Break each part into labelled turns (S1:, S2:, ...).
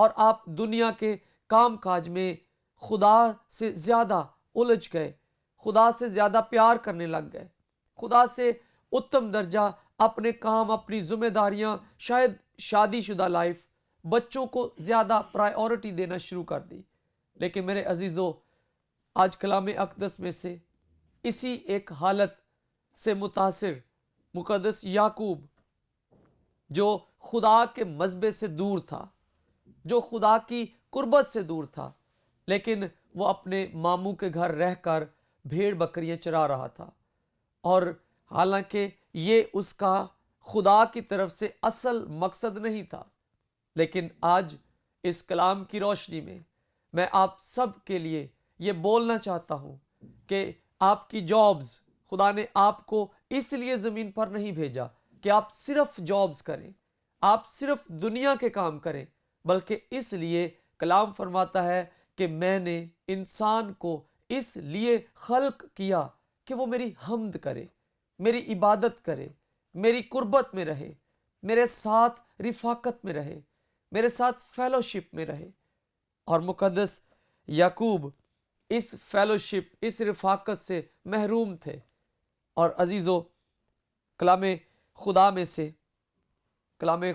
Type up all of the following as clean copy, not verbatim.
S1: اور آپ دنیا کے کام کاج میں خدا سے زیادہ الجھ گئے، خدا سے زیادہ پیار کرنے لگ گئے، خدا سے اتم درجہ اپنے کام، اپنی ذمہ داریاں، شاید شادی شدہ لائف، بچوں کو زیادہ پرائیورٹی دینا شروع کر دی۔ لیکن میرے عزیزو، آج کلام اقدس میں سے اسی ایک حالت سے متاثر مقدس یعقوب، جو خدا کے مذبح سے دور تھا، جو خدا کی قربت سے دور تھا، لیکن وہ اپنے ماموں کے گھر رہ کر بھیڑ بکریاں چرا رہا تھا، اور حالانکہ یہ اس کا خدا کی طرف سے اصل مقصد نہیں تھا، لیکن آج اس کلام کی روشنی میں آپ سب کے لیے یہ بولنا چاہتا ہوں کہ آپ کی جابز، خدا نے آپ کو اس لیے زمین پر نہیں بھیجا کہ آپ صرف جابز کریں، آپ صرف دنیا کے کام کریں، بلکہ اس لیے کلام فرماتا ہے کہ میں نے انسان کو اس لیے خلق کیا کہ وہ میری حمد کرے، میری عبادت کرے، میری قربت میں رہے، میرے ساتھ رفاقت میں رہے، میرے ساتھ فیلوشپ میں رہے۔ اور مقدس یعقوب اس فیلوشپ، اس رفاقت سے محروم تھے۔ اور عزیزو، کلام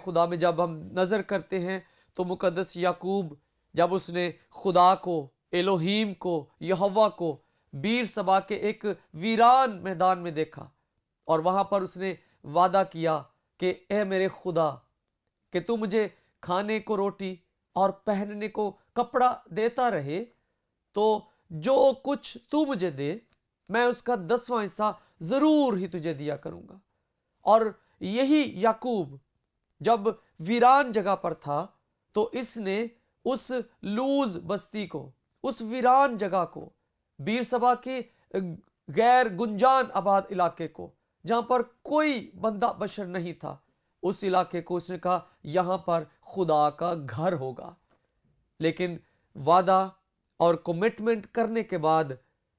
S1: خدا میں جب ہم نظر کرتے ہیں تو مقدس یعقوب، جب اس نے خدا کو، الوہیم کو، یہوہ کو بیر سبا کے ایک ویران میدان میں دیکھا، اور وہاں پر اس نے وعدہ کیا کہ اے میرے خدا، کہ تو مجھے کھانے کو روٹی اور پہننے کو کپڑا دیتا رہے، تو جو کچھ تو مجھے دے میں اس کا 10واں حصہ ضرور ہی تجھے دیا کروں گا۔ اور یہی یعقوب جب ویران جگہ پر تھا تو اس نے اس لوز بستی کو، اس ویران جگہ کو، بیر سبا کے غیر گنجان آباد علاقے کو، جہاں پر کوئی بندہ بشر نہیں تھا، اس علاقے کو اس نے کہا یہاں پر خدا کا گھر ہوگا۔ لیکن وعدہ اور کمٹمنٹ کرنے کے بعد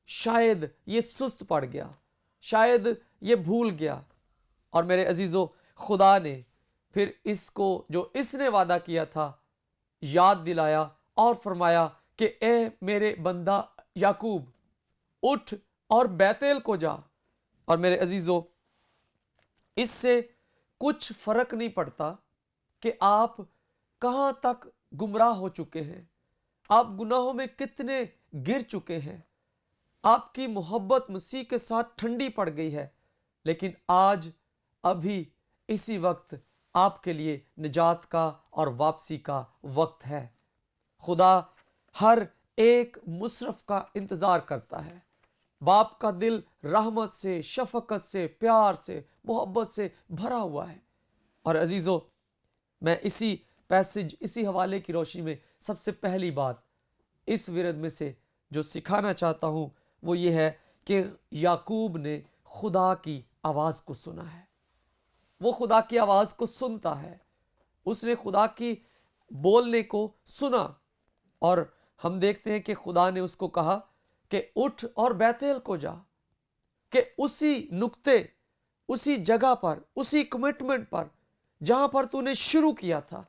S1: شاید یہ سست پڑ گیا، شاید یہ بھول گیا، اور میرے عزیزو، خدا نے پھر اس کو جو اس نے وعدہ کیا تھا یاد دلایا اور فرمایا کہ اے میرے بندہ یعقوب، اٹھ اور بیتیل کو جا۔ اور میرے عزیزو، اس سے کچھ فرق نہیں پڑتا کہ آپ کہاں تک گمراہ ہو چکے ہیں، آپ گناہوں میں کتنے گر چکے ہیں، آپ کی محبت مسیح کے ساتھ ٹھنڈی پڑ گئی ہے، لیکن آج ابھی اسی وقت آپ کے لیے نجات کا اور واپسی کا وقت ہے۔ خدا ہر ایک مصرف کا انتظار کرتا ہے۔ باپ کا دل رحمت سے، شفقت سے، پیار سے، محبت سے بھرا ہوا ہے۔ اور عزیزو، میں اسی پیسج، اسی حوالے کی روشنی میں سب سے پہلی بات اس ورد میں سے جو سکھانا چاہتا ہوں وہ یہ ہے کہ یعقوب نے خدا کی آواز کو سنا ہے۔ وہ خدا کی آواز کو سنتا ہے، اس نے خدا کی بولنے کو سنا، اور ہم دیکھتے ہیں کہ خدا نے اس کو کہا کہ اٹھ اور بیتیل کو جا، کہ اسی نقطے، اسی جگہ پر، اسی کمٹمنٹ پر جہاں پر تو نے شروع کیا تھا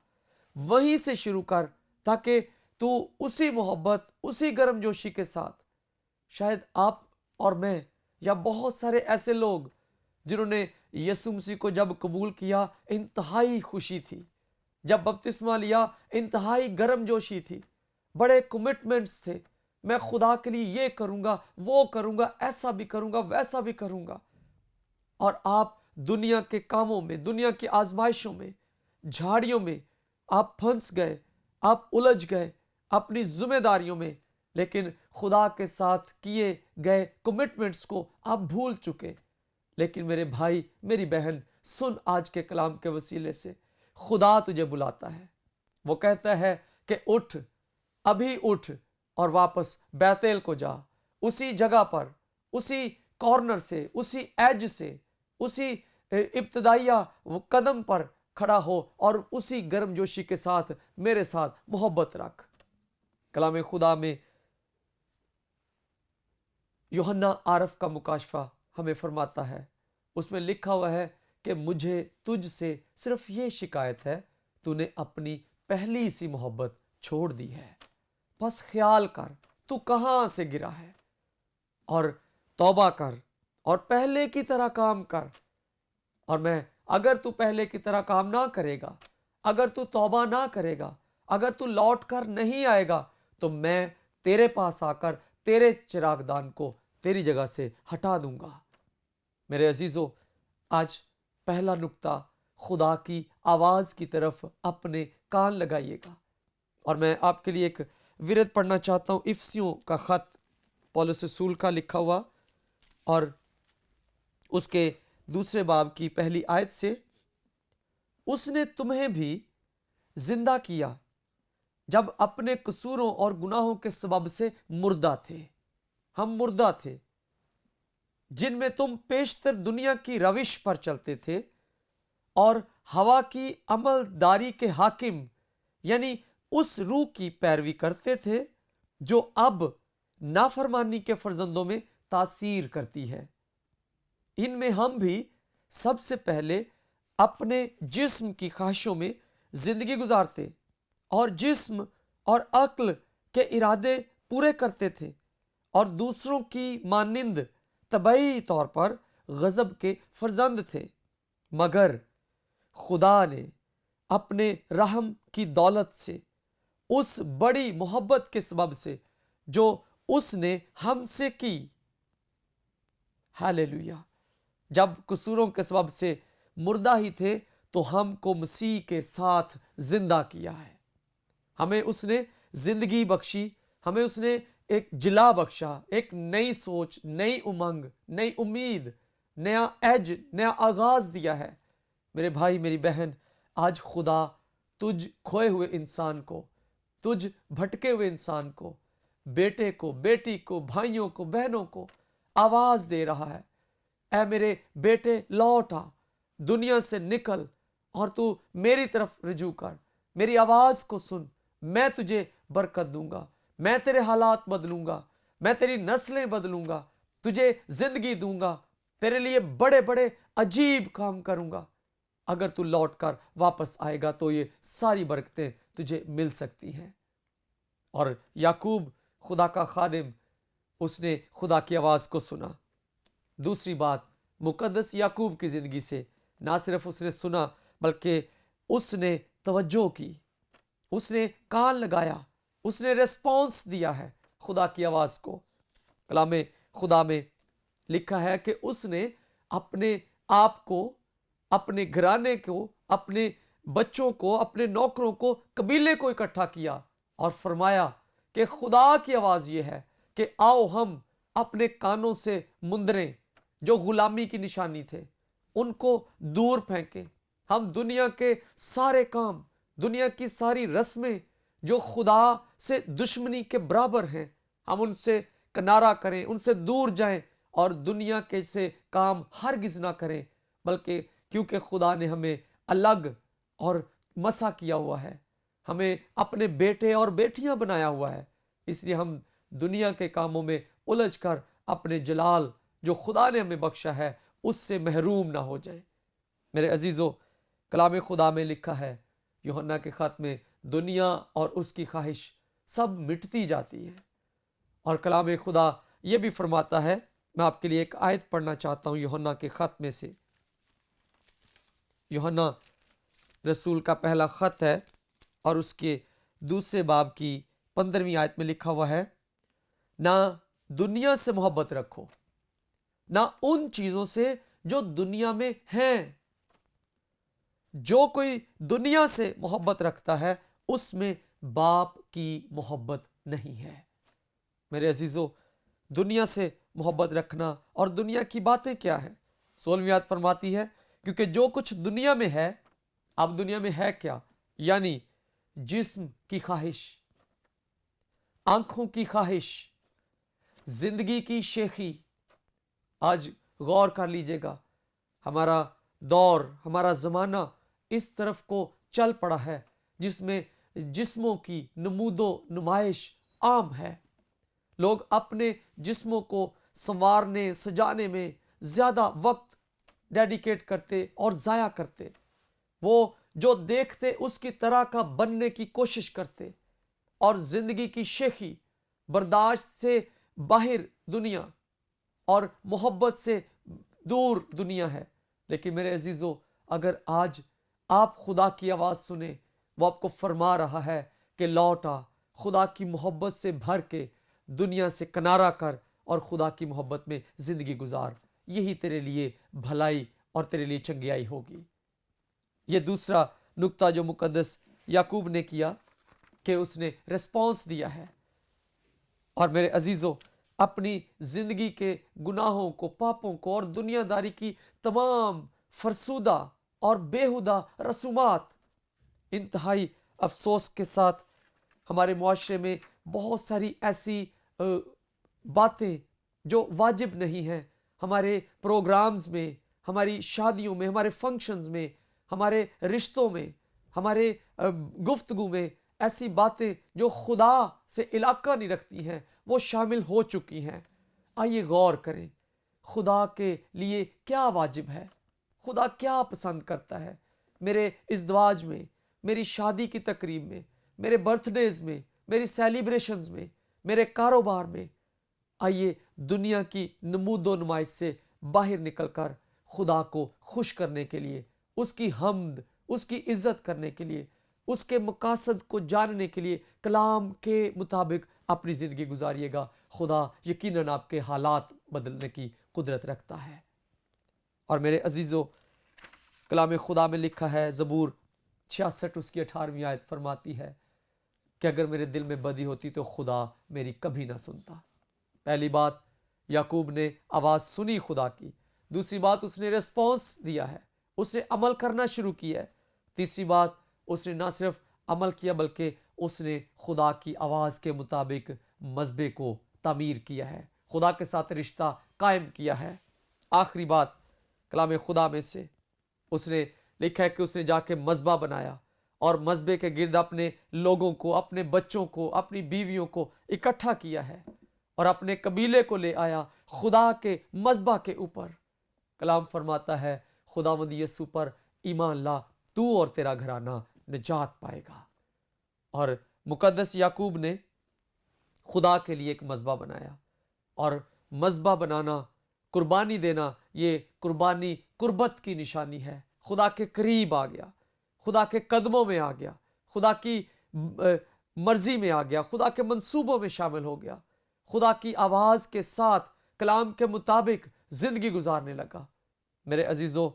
S1: وہیں سے شروع کر، تاکہ تو اسی محبت، اسی گرم جوشی کے ساتھ، شاید آپ اور میں یا بہت سارے ایسے لوگ جنہوں نے یسوع مسیح کو جب قبول کیا انتہائی خوشی تھی، جب بپتسمہ لیا انتہائی گرم جوشی تھی، بڑے کمٹمنٹس تھے، میں خدا کے لیے یہ کروں گا، وہ کروں گا، ایسا بھی کروں گا، ویسا بھی کروں گا، اور آپ دنیا کے کاموں میں، دنیا کی آزمائشوں میں، جھاڑیوں میں آپ پھنس گئے، آپ الجھ گئے اپنی ذمہ داریوں میں، لیکن خدا کے ساتھ کیے گئے کمٹمنٹس کو آپ بھول چکے۔ لیکن میرے بھائی، میری بہن، سن آج کے کلام کے وسیلے سے، خدا تجھے بلاتا ہے، وہ کہتا ہے کہ اٹھ، ابھی اٹھ اور واپس بیتیل کو جا، اسی جگہ پر، اسی کارنر سے، اسی ایج سے، اسی ابتدائیہ قدم پر کھڑا ہو اور اسی گرم جوشی کے ساتھ میرے ساتھ محبت رکھ۔ کلام خدا میں یوحنا عارف کا مکاشفہ ہمیں فرماتا ہے، اس میں لکھا ہوا ہے کہ مجھے تجھ سے صرف یہ شکایت ہے، تو نے اپنی پہلی سی محبت چھوڑ دی ہے۔ بس خیال کر تو کہاں سے گرا ہے اور توبہ کر اور پہلے کی طرح کام کر، اور میں اگر تو پہلے کی طرح کام نہ کرے گا، اگر تو توبہ نہ کرے گا، اگر تو لوٹ کر نہیں آئے گا، تو میں تیرے پاس آ کر تیرے چراغ دان کو تیری جگہ سے ہٹا دوں گا۔ میرے عزیزو، آج پہلا نکتہ، خدا کی آواز کی طرف اپنے کان لگائیے گا۔ اور میں آپ کے لیے ایک ورد پڑھنا چاہتا ہوں، افسیوں کا خط پولس رسول کا لکھا ہوا، اور اس کے 2 باب کی پہلی آیت سے، اس نے تمہیں بھی زندہ کیا جب اپنے قصوروں اور گناہوں کے سبب سے مردہ تھے۔ ہم مردہ تھے جن میں تم پیشتر دنیا کی روش پر چلتے تھے اور ہوا کی عمل داری کے حاکم یعنی اس روح کی پیروی کرتے تھے جو اب نافرمانی کے فرزندوں میں تاثیر کرتی ہے۔ ان میں ہم بھی سب سے پہلے اپنے جسم کی خواہشوں میں زندگی گزارتے اور جسم اور عقل کے ارادے پورے کرتے تھے، اور دوسروں کی مانند طبعی طور پر غضب کے فرزند تھے۔ مگر خدا نے اپنے رحم کی دولت سے، اس بڑی محبت کے سبب سے جو اس نے ہم سے کی، ہاللیلویا، جب قصوروں کے سبب سے مردہ ہی تھے تو ہم کو مسیح کے ساتھ زندہ کیا ہے۔ ہمیں اس نے زندگی بخشی، ہمیں اس نے ایک جلا بخشا، ایک نئی سوچ، نئی امنگ، نئی امید، نیا ایج، نیا آغاز دیا ہے۔ میرے بھائی، میری بہن، آج خدا تجھ کھوئے ہوئے انسان کو، تجھ بھٹکے ہوئے انسان کو، بیٹے کو، بیٹی کو، بھائیوں کو، بہنوں کو آواز دے رہا ہے، اے میرے بیٹے، لوٹ آ، دنیا سے نکل اور تو میری طرف رجوع کر، میری آواز کو سن، میں تجھے برکت دوں گا، میں تیرے حالات بدلوں گا، میں تیری نسلیں بدلوں گا، تجھے زندگی دوں گا، تیرے لیے بڑے بڑے عجیب کام کروں گا۔ اگر تو لوٹ کر واپس آئے گا تو یہ ساری برکتیں تجھے مل سکتی ہیں۔ اور یعقوب خدا کا خادم، اس نے خدا کی آواز کو سنا۔ دوسری بات، مقدس یعقوب کی زندگی سے نہ صرف اس نے سنا بلکہ اس نے توجہ کی، اس نے کان لگایا، اس نے ریسپانس دیا ہے خدا کی آواز کو۔ کلام خدا میں لکھا ہے کہ اس نے اپنے آپ کو، اپنے گھرانے کو، اپنے بچوں کو، اپنے نوکروں کو، قبیلے کو اکٹھا کیا اور فرمایا کہ خدا کی آواز یہ ہے کہ آؤ ہم اپنے کانوں سے مندریں جو غلامی کی نشانی تھے ان کو دور پھینکیں۔ ہم دنیا کے سارے کام، دنیا کی ساری رسمیں جو خدا سے دشمنی کے برابر ہیں، ہم ان سے کنارہ کریں، ان سے دور جائیں اور دنیا کے سے کام ہرگز نہ کریں، بلکہ کیونکہ خدا نے ہمیں الگ اور مسا کیا ہوا ہے، ہمیں اپنے بیٹے اور بیٹیاں بنایا ہوا ہے، اس لیے ہم دنیا کے کاموں میں الجھ کر اپنے جلال جو خدا نے ہمیں بخشا ہے اس سے محروم نہ ہو جائیں۔ میرے عزیزو، کلام خدا میں لکھا ہے، یوحنا کے خط میں، دنیا اور اس کی خواہش سب مٹتی جاتی ہے، اور کلام خدا یہ بھی فرماتا ہے، میں آپ کے لیے ایک آیت پڑھنا چاہتا ہوں یوحنا کے خط میں سے۔ یوحنا رسول کا پہلا خط ہے اور اس کے 2 باب کی 15ویں آیت میں لکھا ہوا ہے، نہ دنیا سے محبت رکھو، نہ ان چیزوں سے جو دنیا میں ہیں۔ جو کوئی دنیا سے محبت رکھتا ہے اس میں باپ کی محبت نہیں ہے۔ میرے عزیزو، دنیا سے محبت رکھنا اور دنیا کی باتیں کیا ہے؟ 16ویں آیت فرماتی ہے، کیونکہ جو کچھ دنیا میں ہے، اب دنیا میں ہے کیا؟ یعنی جسم کی خواہش، آنکھوں کی خواہش، زندگی کی شیخی۔ آج غور کر لیجئے گا، ہمارا دور، ہمارا زمانہ اس طرف کو چل پڑا ہے جس میں جسموں کی نمود و نمائش عام ہے۔ لوگ اپنے جسموں کو سنوارنے، سجانے میں زیادہ وقت ڈیڈیکیٹ کرتے اور ضائع کرتے، وہ جو دیکھتے اس کی طرح کا بننے کی کوشش کرتے، اور زندگی کی شیخی، برداشت سے باہر دنیا اور محبت سے دور دنیا ہے۔ لیکن میرے عزیزو، اگر آج آپ خدا کی آواز سنیں، وہ آپ کو فرما رہا ہے کہ لوٹ آ، خدا کی محبت سے بھر کے دنیا سے کنارہ کر اور خدا کی محبت میں زندگی گزار، یہی تیرے لیے بھلائی اور تیرے لیے چنگیائی ہوگی۔ یہ دوسرا نقطہ جو مقدس یعقوب نے کیا کہ اس نے ریسپانس دیا ہے۔ اور میرے عزیزو، اپنی زندگی کے گناہوں کو، پاپوں کو اور دنیا داری کی تمام فرسودہ اور بیہودہ رسومات، انتہائی افسوس کے ساتھ ہمارے معاشرے میں بہت ساری ایسی باتیں جو واجب نہیں ہیں، ہمارے پروگرامز میں، ہماری شادیوں میں، ہمارے فنکشنز میں، ہمارے رشتوں میں، ہمارے گفتگو میں ایسی باتیں جو خدا سے علاقہ نہیں رکھتی ہیں، وہ شامل ہو چکی ہیں۔ آئیے غور کریں، خدا کے لیے کیا واجب ہے، خدا کیا پسند کرتا ہے میرے ازدواج میں، میری شادی کی تقریب میں، میرے برتھ ڈیز میں، میری سیلیبریشنز میں، میرے کاروبار میں۔ آئیے دنیا کی نمود و نمائش سے باہر نکل کر خدا کو خوش کرنے کے لیے، اس کی حمد، اس کی عزت کرنے کے لیے، اس کے مقاصد کو جاننے کے لیے کلام کے مطابق اپنی زندگی گزاریے گا۔ خدا یقیناً آپ کے حالات بدلنے کی قدرت رکھتا ہے۔ اور میرے عزیزو، کلام خدا میں لکھا ہے، زبور 66 اس کی 18ویں آیت فرماتی ہے کہ اگر میرے دل میں بدی ہوتی تو خدا میری کبھی نہ سنتا۔ پہلی بات، یعقوب نے آواز سنی خدا کی۔ دوسری بات، اس نے ریسپانس دیا ہے، اس نے عمل کرنا شروع کیا ہے۔ تیسری بات، اس نے نہ صرف عمل کیا بلکہ اس نے خدا کی آواز کے مطابق مذبح کو تعمیر کیا ہے، خدا کے ساتھ رشتہ قائم کیا ہے۔ آخری بات کلام خدا میں سے اس نے لکھا ہے کہ اس نے جا کے مذبح بنایا اور مذبح کے گرد اپنے لوگوں کو، اپنے بچوں کو، اپنی بیویوں کو اکٹھا کیا ہے اور اپنے قبیلے کو لے آیا خدا کے مذبح کے اوپر۔ کلام فرماتا ہے، خداوند یسوع پر ایمان لا، تو اور تیرا گھرانہ نجات پائے گا۔ اور مقدس یعقوب نے خدا کے لیے ایک مذبح بنایا، اور مذبح بنانا، قربانی دینا، یہ قربانی قربت کی نشانی ہے۔ خدا کے قریب آ گیا، خدا کے قدموں میں آ گیا، خدا کی مرضی میں آ گیا، خدا کے منصوبوں میں شامل ہو گیا، خدا کی آواز کے ساتھ کلام کے مطابق زندگی گزارنے لگا۔ میرے عزیزو،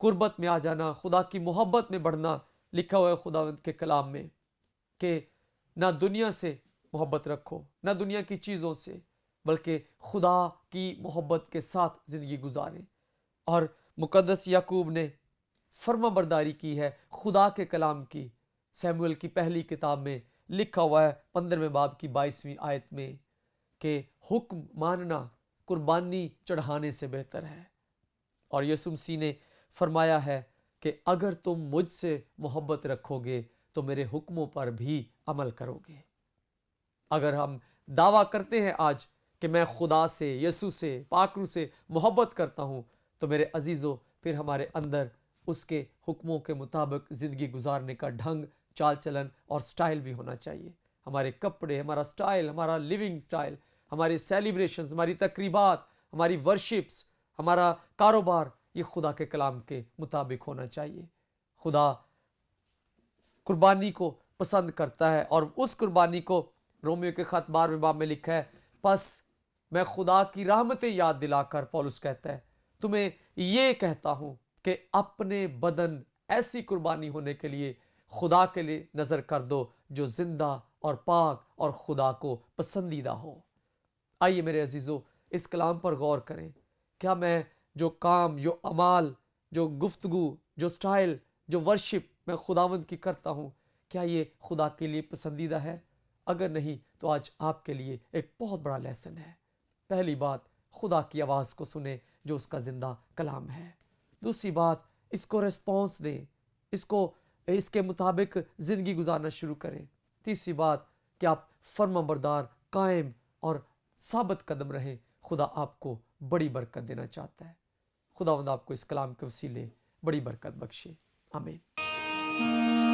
S1: قربت میں آ جانا، خدا کی محبت میں بڑھنا، لکھا ہوا ہے خداوند کے کلام میں کہ نہ دنیا سے محبت رکھو، نہ دنیا کی چیزوں سے، بلکہ خدا کی محبت کے ساتھ زندگی گزاریں۔ اور مقدس یعقوب نے فرما برداری کی ہے خدا کے کلام کی۔ سیموئیل کی پہلی کتاب میں لکھا ہوا ہے 15ویں باب کی 22ویں آیت میں کہ حکم ماننا قربانی چڑھانے سے بہتر ہے۔ اور یسوع مسیح نے فرمایا ہے کہ اگر تم مجھ سے محبت رکھو گے تو میرے حکموں پر بھی عمل کرو گے۔ اگر ہم دعویٰ کرتے ہیں آج کہ میں خدا سے، یسوع سے، پاک روح سے محبت کرتا ہوں، تو میرے عزیزو پھر ہمارے اندر اس کے حکموں کے مطابق زندگی گزارنے کا ڈھنگ، چال چلن اور سٹائل بھی ہونا چاہیے۔ ہمارے کپڑے، ہمارا سٹائل، ہمارا لیونگ سٹائل، ہماری سیلیبریشنز، ہماری تقریبات، ہماری ورشپس، ہمارا کاروبار، یہ خدا کے کلام کے مطابق ہونا چاہیے۔ خدا قربانی کو پسند کرتا ہے، اور اس قربانی کو رومیو کے خط 12ویں باب میں لکھا ہے، پس میں خدا کی رحمتیں یاد دلا کر، پولس کہتا ہے، تمہیں یہ کہتا ہوں کہ اپنے بدن ایسی قربانی ہونے کے لیے خدا کے لیے نظر کر دو جو زندہ اور پاک اور خدا کو پسندیدہ ہو۔ آئیے میرے عزیزو، اس کلام پر غور کریں۔ کیا میں جو کام، جو اعمال، جو گفتگو، جو سٹائل، جو ورشپ میں خداوند کی کرتا ہوں، کیا یہ خدا کے لیے پسندیدہ ہے؟ اگر نہیں تو آج آپ کے لیے ایک بہت بڑا لیسن ہے۔ پہلی بات، خدا کی آواز کو سنیں جو اس کا زندہ کلام ہے۔ دوسری بات، اس کو ریسپانس دیں، اس کے مطابق زندگی گزارنا شروع کریں۔ تیسری بات کہ آپ فرما بردار، قائم اور ثابت قدم رہیں۔ خدا آپ کو بڑی برکت دینا چاہتا ہے۔ خداوند آپ کو اس کلام کے وسیلے بڑی برکت بخشے۔ آمین۔